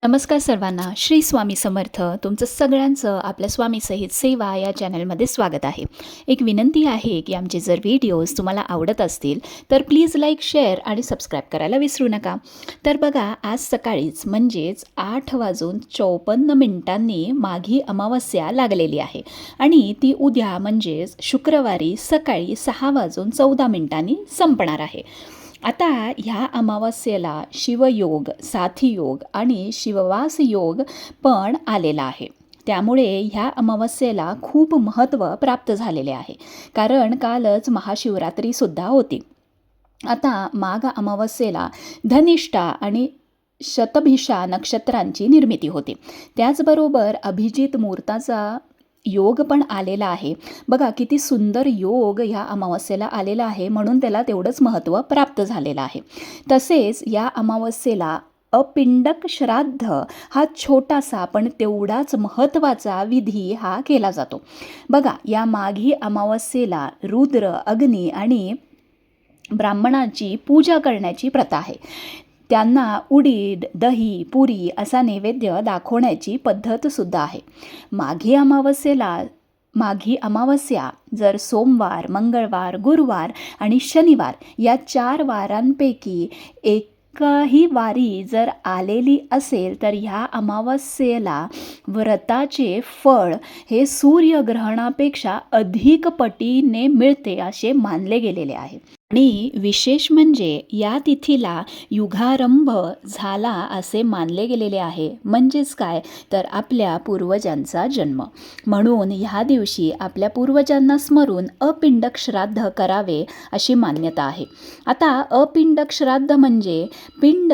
नमस्कार सर्वांना. श्री स्वामी समर्थ. तुमचं सगळ्यांचं आपल्या स्वामीसहित सेवा या चॅनलमध्ये स्वागत आहे. एक विनंती आहे की आमचे जर व्हिडिओज तुम्हाला आवडत असतील तर प्लीज लाईक, शेअर आणि सबस्क्राईब करायला विसरू नका. तर बघा, आज सकाळीच म्हणजेच 8:54 माघी अमावस्या लागलेली आहे आणि ती उद्या म्हणजेच शुक्रवारी सकाळी 6:14 संपणार आहे. आता ह्या अमावस्येला शिवयोग, साथीयोग आणि शिववास योग पण आलेला आहे. त्यामुळे ह्या अमावस्येला खूप महत्त्व प्राप्त झालेले आहे, कारण कालच महाशिवरात्रीसुद्धा होती. आता माघ अमावस्येला धनिष्ठा आणि शतभिषा नक्षत्रांची निर्मिती होते. त्याचबरोबर अभिजित मुहूर्ताचा योग पण आलेला आहे. बघा किती सुंदर योग ह्या अमावस्येला आलेला आहे, म्हणून त्याला तेवढंच महत्त्व प्राप्त झालेलं आहे. तसेच या अमावस्येला अपिंडक श्राद्ध हा छोटासा पण तेवढाच महत्त्वाचा विधी हा केला जातो. बघा, या माघी अमावस्येला रुद्र, अग्नी आणि ब्राह्मणाची पूजा करण्याची प्रथा आहे. त्यांना उडीद, दही, पुरी असा नैवेद्य दाखवण्याची पद्धतसुद्धा आहे. माघी अमावस्या जर सोमवार, मंगळवार, गुरुवार आणि शनिवार या 4 वारांपैकी एकाही वारी जर आलेली असेल तर ह्या अमावस्येला व्रताचे फळ हे सूर्यग्रहणापेक्षा अधिक पटीने मिळते असे मानले गेलेले आहे. आणि विशेष म्हणजे या तिथीला युगारंभ झाला असे मानले गेलेले आहे. म्हणजेच काय, तर आपल्या पूर्वजांचा जन्म. म्हणून ह्या दिवशी आपल्या पूर्वजांना स्मरून अपिंडक श्राद्ध करावे अशी मान्यता आहे. आता अपिंडक श्राद्ध म्हणजे पिंड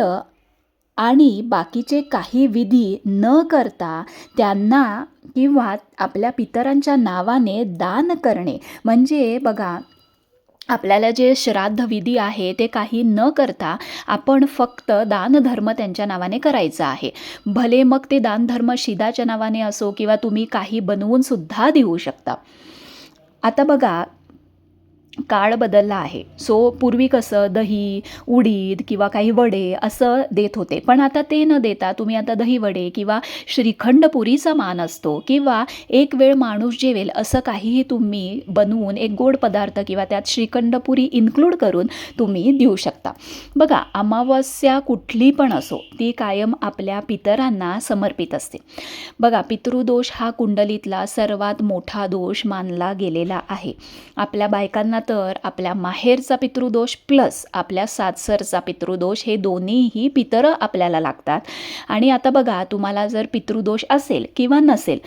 आणि बाकीचे काही विधी न करता त्यांना किंवा आपल्या पितरांच्या नावाने दान करणे. म्हणजे बघा, आपल्याला जे श्राद्ध विधी आहे ते काही न करता आपण फक्त दानधर्म त्यांच्या नावाने करायचं आहे. भले मग ते दानधर्म शिदाच्या नावाने असो किंवा तुम्ही काही बनवून सुद्धा देऊ शकता. आता बघा, काळ बदलला आहे. पूर्वी कसं दही, उडीद किंवा काही वडे असं देत होते, पण आता ते न देता तुम्ही आता दही वडे किंवा श्रीखंड पुरीचा मान असतो किंवा एक वेळ माणूस जेवेल असं काहीही तुम्ही बनवून एक गोड पदार्थ किंवा त्यात श्रीखंड पुरी इन्क्लूड करून तुम्ही देऊ शकता. बघा, अमावस्या कुठली पण असो ती कायम आपल्या पितरांना समर्पित असते. बघा, पितृदोष हा कुंडलीतला सर्वात मोठा दोष मानला गेलेला आहे. आपल्या बायकांना तर आपल्या माहेरचा पितृदोष प्लस आपल्या सासरचा पितृदोष हे दोन्हीही पितरं आपल्याला लागतात. आणि आता बघा, तुम्हाला जर पितृदोष असेल किंवा नसेल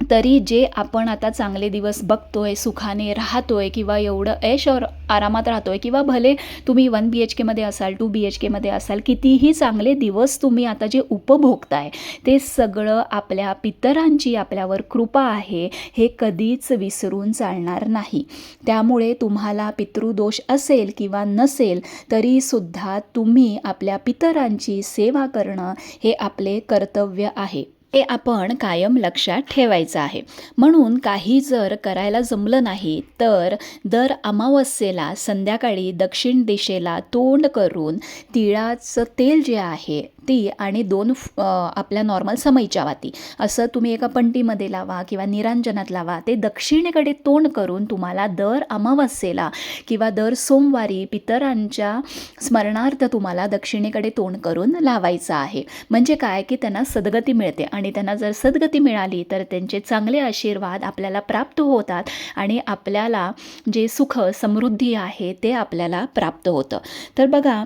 तरी जे आपण आता चांगले दिवस बघतोय, सुखाने राहतोय किंवा एवढं ऐश और आरामात राहतोय किंवा भले तुम्ही 1 BHK मध्ये असाल, 2 BHK मध्ये असाल, कितीही चांगले दिवस तुम्ही आता जे उपभोगताय ते सगळं आपल्या पितरांची आपल्यावर कृपा आहे, हे कधीच विसरून चालणार नाही. त्यामुळे तुम्हाला पितृदोष असेल किंवा नसेल तरीसुद्धा तुम्ही आपल्या पितरांची सेवा करणं हे आपले कर्तव्य आहे. हे आपण कायम लक्षात ठेवायचं आहे. म्हणून काही जर करायला जमलं नाही तर दर अमावस्येला संध्याकाळी दक्षिण दिशेला तोंड करून तिळाचं तेल जे आहे ती आणि 2 आपल्या नॉर्मल समईच्या वाती असं तुम्ही एका पंटीमध्ये लावा किंवा निरांजनात लावा. ते दक्षिणेकडे तोंड करून तुम्हाला दर अमावस्येला किंवा दर सोमवारी पितरांच्या स्मरणार्थ तुम्हाला दक्षिणेकडे तोंड करून लावायचं आहे. म्हणजे काय की त्यांना सद्गती मिळते आणि त्यांना जर सद्गती मिळाली तर त्यांचे चांगले आशीर्वाद आपल्याला प्राप्त होतात आणि आपल्याला जे सुख समृद्धी आहे ते आपल्याला प्राप्त होतं. तर बघा,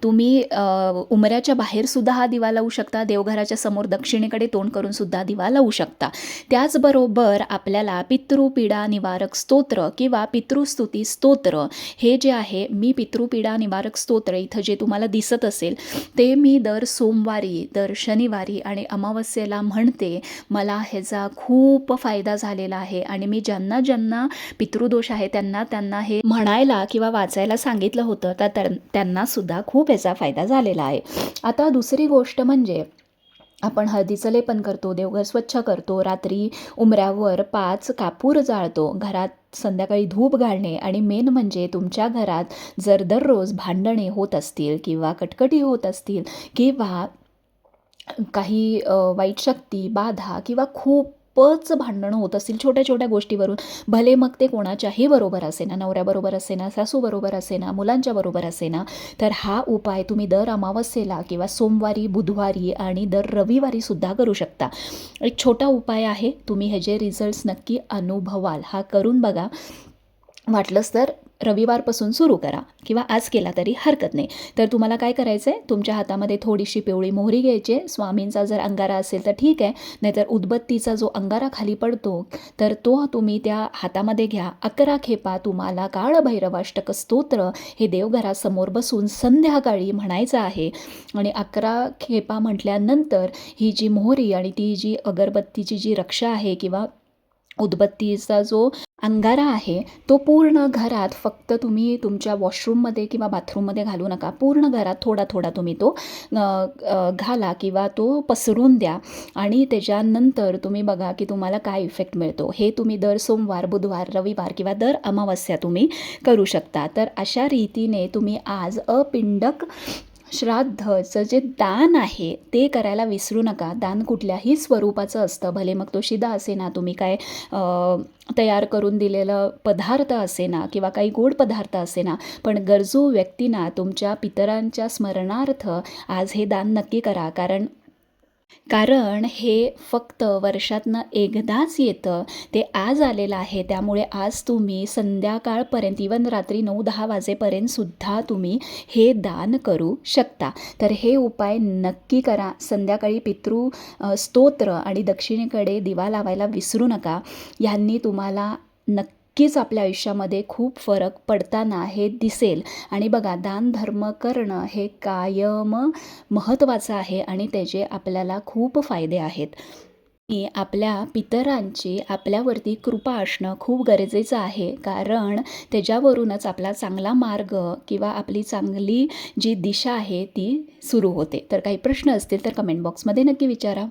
तुम्ही उंबऱ्याच्या बाहेरसुद्धा हा दिवा लावू शकता. देवघराच्या समोर दक्षिणेकडे तोंड करून सुद्धा दिवा लावू शकता. त्याचबरोबर आपल्याला पितृपीडा निवारक स्तोत्र किंवा पितृस्तुती स्तोत्र हे जे आहे, मी पितृपीडा निवारक स्तोत्र इथं जे तुम्हाला दिसत असेल ते मी दर सोमवारी, दर शनिवारी आणि अमावस्येला म्हणते. मला ह्याचा खूप फायदा झालेला आहे आणि मी ज्यांना ज्यांना पितृदोष आहे त्यांना हे म्हणायला किंवा वाचायला सांगितलं होतं तर त्यांनासुद्धा खूप याचा फायदा झालेला आहे. आता दुसरी गोष्ट म्हणजे आपण हळदीचं लेपन करतो, देवघर स्वच्छ करतो, रात्री उंबऱ्यावर 5 कापूर जाळतो, घरात संध्याकाळी धूप घालणे आणि मेन म्हणजे तुमच्या घरात जर दररोज भांडणे होत असतील किंवा कटकटी होत असतील किंवा काही वाईट शक्ती, बाधा किंवा खूपच भांडणं होत असतील छोट्या छोट्या गोष्टीवरून, भले मग ते कोणाच्याही बरोबर असेना, नवऱ्याबरोबर असेना, सासूबरोबर असेना, मुलांच्या बरोबर असेना, तर हा उपाय तुम्ही दर अमावस्येला किंवा सोमवारी, बुधवारी आणि दर रविवारीसुद्धा करू शकता. एक छोटा उपाय आहे, तुम्ही ह्याचे रिझल्ट्स नक्की अनुभवाल. हा करून बघा. वाटलंच तर रविवारपासून सुरू करा किंवा आज केला तरी हरकत नाही. तर तुम्हाला काय करायचं आहे, तुमच्या हातामध्ये थोडीशी पिवळी मोहरी घ्यायची आहे. स्वामींचा जर अंगारा असेल तर ठीक आहे, नाहीतर उदबत्तीचा जो अंगारा खाली पडतो तर तो तुम्ही त्या हातामध्ये घ्या. 11 खेपा तुम्हाला काळभैरवाष्टक स्तोत्र हे देवघरासमोर बसून संध्याकाळी म्हणायचं आहे. आणि 11 खेपा म्हटल्यानंतर ही जी मोहरी आणि ती जी अगरबत्तीची जी रक्षा आहे किंवा उदबत्तीचा जो अंगारा आहे तो पूर्ण घरात, फक्त तुम्ही तुमच्या वॉशरूममध्ये किंवा बाथरूममध्ये घालू नका, पूर्ण घरात थोडा थोडा तुम्ही तो घाला किंवा तो पसरून द्या. आणि त्याच्यानंतर तुम्ही बघा की तुम्हाला काय इफेक्ट मिळतो. हे तुम्ही दर सोमवार, बुधवार, रविवार किंवा दर अमावस्या तुम्ही करू शकता. तर अशा रीतीने तुम्ही आज अपिंडक श्राद्धचं जे दान आहे ते करायला विसरू नका. दान कुठल्याही स्वरूपाचं असतं, भले मग तो शिदा असेना, तुम्ही काय तयार करून दिलेलं पदार्थ असेना किंवा काही गोड पदार्थ असेना, पण गरजू व्यक्तींना तुमच्या पितरांच्या स्मरणार्थ आज हे दान नक्की करा. कारण हे फक्त वर्षातनं एकदाच येतं, ते आज आलेलं आहे. त्यामुळे आज तुम्ही संध्याकाळपर्यंत, इवन रात्री 9-10 वाजेपर्यंतसुद्धा तुम्ही हे दान करू शकता. तर हे उपाय नक्की करा. संध्याकाळी स्तोत्र आणि दक्षिणेकडे दिवा लावायला विसरू नका. ह्यांनी तुम्हाला नक्कीच आपल्या आयुष्यामध्ये खूप फरक पडताना हे दिसेल. आणि बघा, दानधर्म करणं हे कायम महत्त्वाचं आहे आणि त्याचे आपल्याला खूप फायदे आहेत. आणि आपल्या पितरांची आपल्यावरती कृपा असणं खूप गरजेचं आहे, कारण त्याच्यावरूनच आपला चांगला मार्ग किंवा आपली चांगली जी दिशा आहे ती सुरू होते. तर काही प्रश्न असतील तर कमेंट बॉक्समध्ये नक्की विचारा.